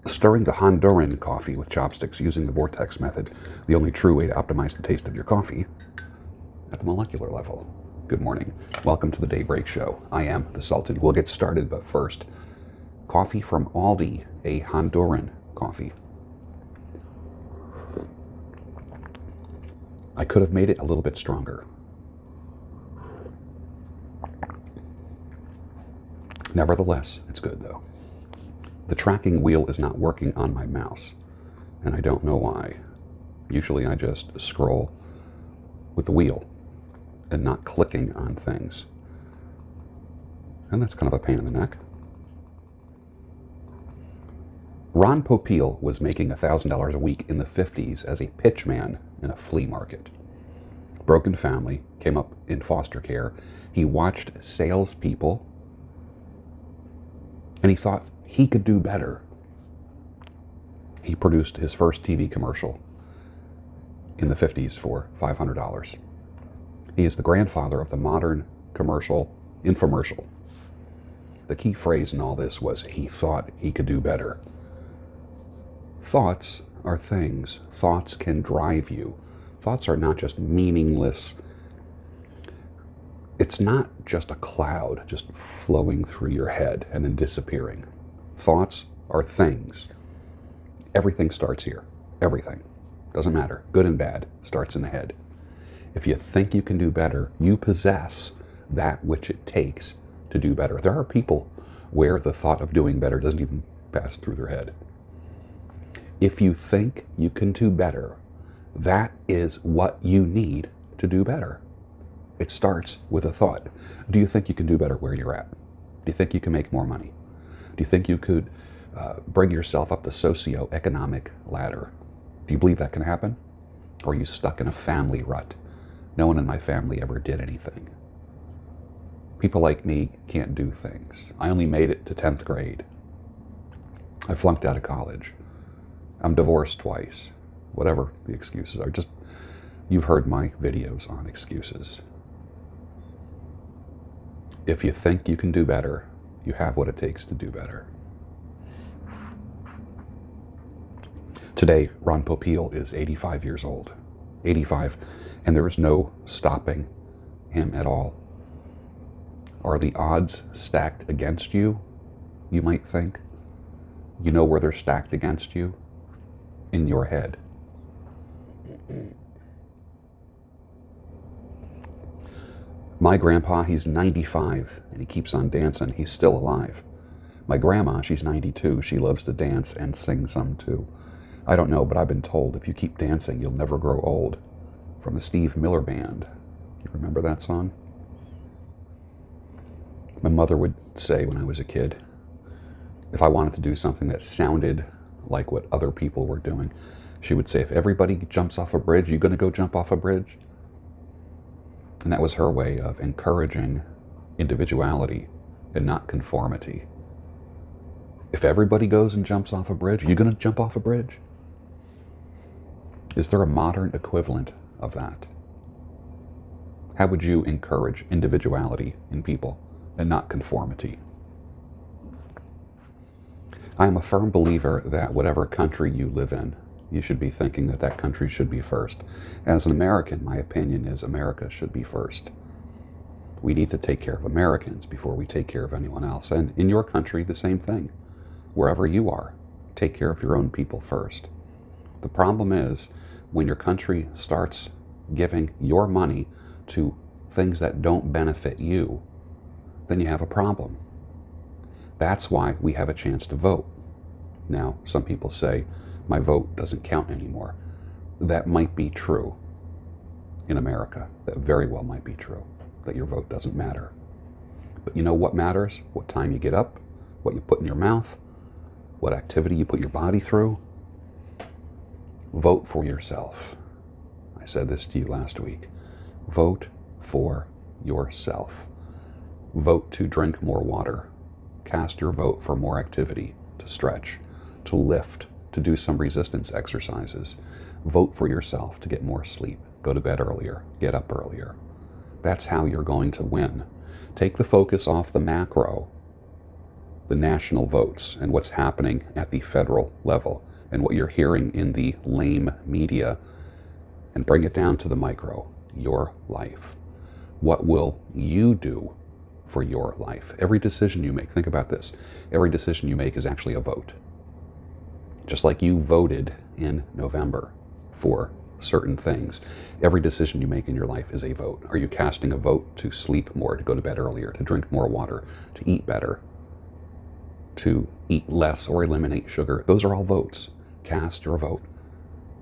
Stirring the Honduran coffee with chopsticks using the vortex method, the only true way to optimize the taste of your coffee at the molecular level. Good morning. Welcome to the Daybreak Show. I am the Sultan. We'll get started, but first, coffee from Aldi, a Honduran coffee. I could have made it a little bit stronger. Nevertheless, it's good though. The tracking wheel is not working on my mouse, and I don't know why. Usually I just scroll with the wheel and not clicking on things. And that's kind of a pain in the neck. Ron Popeil was making $1,000 a week in the 50s as a pitchman in a flea market. Broken family, came up in foster care. He watched salespeople, and he thought he could do better. He produced his first TV commercial in the 50s for $500. He is the grandfather of the modern commercial infomercial. The key phrase in all this was he thought he could do better. Thoughts are things. Thoughts can drive you. Thoughts are not just meaningless. It's not just a cloud just flowing through your head and then disappearing. Thoughts are things. Everything starts here. Everything. Doesn't matter. Good and bad starts in the head. If you think you can do better, you possess that which it takes to do better. There are people where the thought of doing better doesn't even pass through their head. If you think you can do better, that is what you need to do better. It starts with a thought. Do you think you can do better where you're at? Do you think you can make more money? Do you think you could bring yourself up the socioeconomic ladder? Do you believe that can happen? Or are you stuck in a family rut? No one in my family ever did anything. People like me can't do things. I only made it to 10th grade. I flunked out of college. I'm divorced twice. Whatever the excuses are. You've heard my videos on excuses. If you think you can do better, you have what it takes to do better. Today, Ron Popeil is 85 years old. 85, and there is no stopping him at all. Are the odds stacked against you? You might think. You know where they're stacked against you? In your head. My grandpa, he's 95, and he keeps on dancing. He's still alive. My grandma, she's 92. She loves to dance and sing some too. I don't know, but I've been told if you keep dancing, you'll never grow old. From the Steve Miller Band. You remember that song? My mother would say when I was a kid, if I wanted to do something that sounded like what other people were doing, she would say, if everybody jumps off a bridge, you gonna go jump off a bridge? And that was her way of encouraging individuality and not conformity. If everybody goes and jumps off a bridge, you gonna jump off a bridge? Is there a modern equivalent of that? How would you encourage individuality in people and not conformity? I am a firm believer that whatever country you live in, you should be thinking that that country should be first. As an American, my opinion is America should be first. We need to take care of Americans before we take care of anyone else. And in your country, the same thing. Wherever you are, take care of your own people first. The problem is when your country starts giving your money to things that don't benefit you, then you have a problem. That's why we have a chance to vote. Now, some people say, my vote doesn't count anymore. That might be true in America. That very well might be true, that your vote doesn't matter. But you know what matters? What time you get up, what you put in your mouth, what activity you put your body through. Vote for yourself. I said this to you last week. Vote for yourself. Vote to drink more water. Cast your vote for more activity, to stretch, to lift, to do some resistance exercises. Vote for yourself to get more sleep. Go to bed earlier. Get up earlier. That's how you're going to win. Take the focus off the macro the national votes and what's happening at the federal level and what you're hearing in the lame media and bring it down to the micro, your life. What will you do for your life? Every decision you make, think about this, every decision you make is actually a vote. Just like you voted in November for certain things, every decision you make in your life is a vote. Are you casting a vote to sleep more, to go to bed earlier, to drink more water, to eat better, to eat less or eliminate sugar? Those are all votes. Cast your vote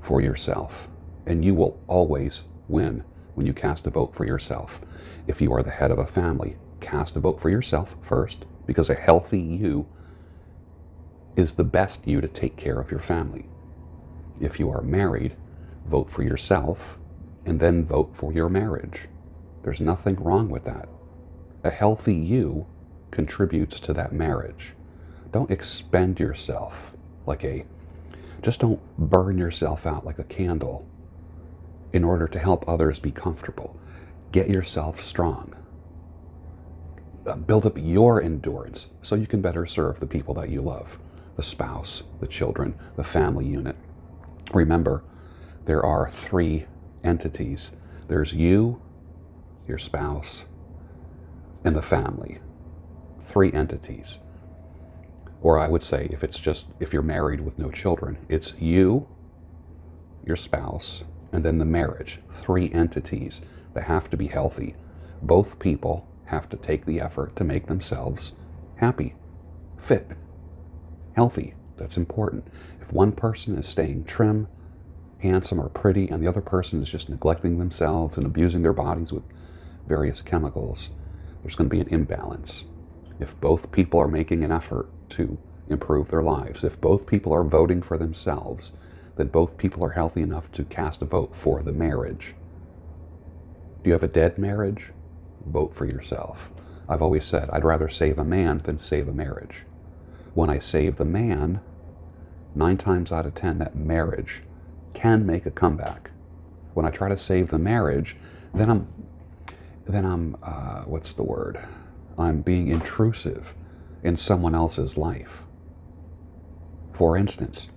for yourself, and you will always win when you cast a vote for yourself. If you are the head of a family, cast a vote for yourself first, because a healthy you is the best you to take care of your family. If you are married, vote for yourself and then vote for your marriage. There's nothing wrong with that. A healthy you contributes to that marriage. Don't expend yourself just don't burn yourself out like a candle in order to help others be comfortable. Get yourself strong. Build up your endurance so you can better serve the people that you love, the spouse, the children, the family unit. Remember, there are 3 entities. There's you, your spouse, and the family. 3 entities. Or I would say, if you're married with no children, it's you, your spouse, and then the marriage. 3 entities that have to be healthy. Both people have to take the effort to make themselves happy, fit, healthy. That's important. If one person is staying trim, handsome, or pretty, and the other person is just neglecting themselves and abusing their bodies with various chemicals, there's going to be an imbalance. If both people are making an effort to improve their lives, if both people are voting for themselves, then both people are healthy enough to cast a vote for the marriage. Do you have a dead marriage? Vote for yourself. I've always said, I'd rather save a man than save a marriage. When I save the man, 9 times out of 10, that marriage can make a comeback. When I try to save the marriage, then I'm what's the word? I'm being intrusive in someone else's life. For instance,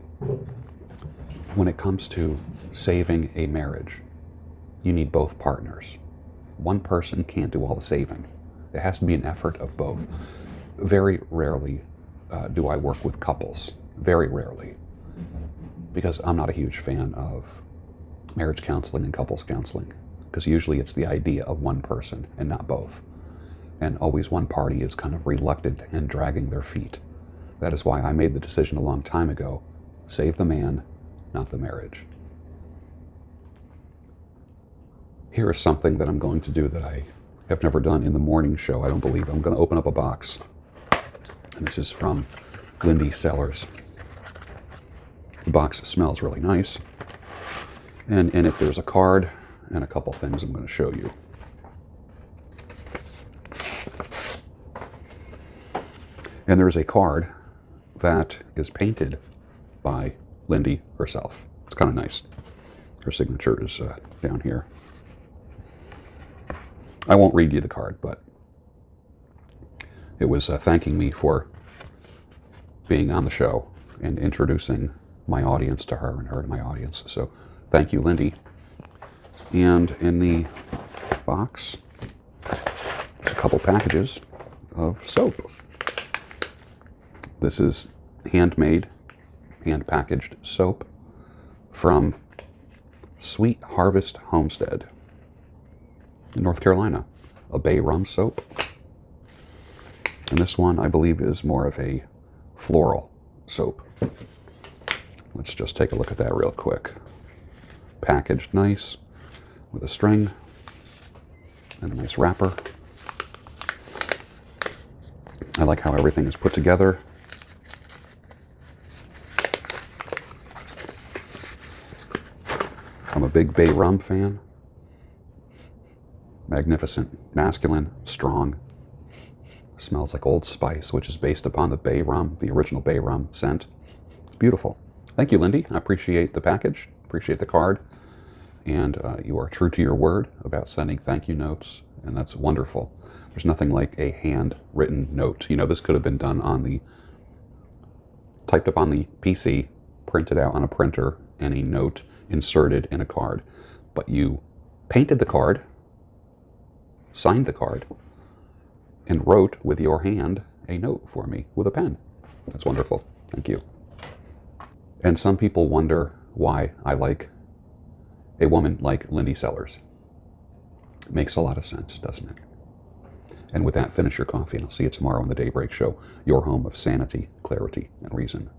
when it comes to saving a marriage, you need both partners. One person can't do all the saving. It has to be an effort of both. Very rarely do I work with couples. Very rarely. Because I'm not a huge fan of marriage counseling and couples counseling. Because usually it's the idea of one person and not both. And always one party is kind of reluctant and dragging their feet. That is why I made the decision a long time ago, save the man, not the marriage. Here is something that I'm going to do that I have never done in the morning show, I don't believe. I'm going to open up a box. And this is from Lindy Sellers. The box smells really nice. And in it there's a card and a couple things I'm going to show you. And there's a card that is painted by Lindy herself. It's kind of nice. Her signature is down here. I won't read you the card, but it was thanking me for being on the show and introducing my audience to her and her to my audience. So thank you, Lindy. And in the box, there's a couple packages of soap. This is handmade, hand-packaged soap from Sweet Harvest Homestead in North Carolina. A bay rum soap. And this one, I believe, is more of a floral soap. Let's just take a look at that real quick. Packaged nice with a string and a nice wrapper. I like how everything is put together. I'm a big bay rum fan. Magnificent, masculine, strong. Smells like Old Spice, which is based upon the bay rum, the original bay rum scent. It's beautiful. Thank you, Lindy. I appreciate the package, appreciate the card. and you are true to your word about sending thank you notes, and that's wonderful. There's nothing like a handwritten note. You know, this could have been done typed up on the PC, printed out on a printer, and a note inserted in a card. But you painted the card, signed the card, and wrote with your hand a note for me with a pen. That's wonderful. Thank you. And some people wonder why I like a woman like Lindy Sellers. It makes a lot of sense, doesn't it? And with that, finish your coffee, and I'll see you tomorrow on the Daybreak Show, your home of sanity, clarity, and reason.